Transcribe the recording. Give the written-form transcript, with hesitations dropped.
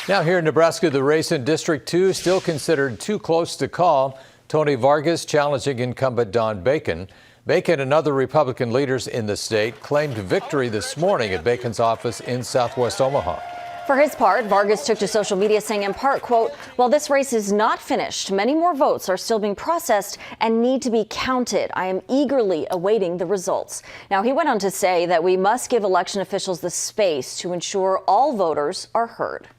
Now here in Nebraska, the race in District 2 still considered too close to call. Tony Vargas challenging incumbent Don Bacon. Bacon and other Republican leaders in the state claimed victory this morning at Bacon's office in southwest Omaha. For his part, Vargas took to social media saying in part, quote, "While this race is not finished, many more votes are still being processed and need to be counted. I am eagerly awaiting the results." Now, he went on to say that we must give election officials the space to ensure all voters are heard.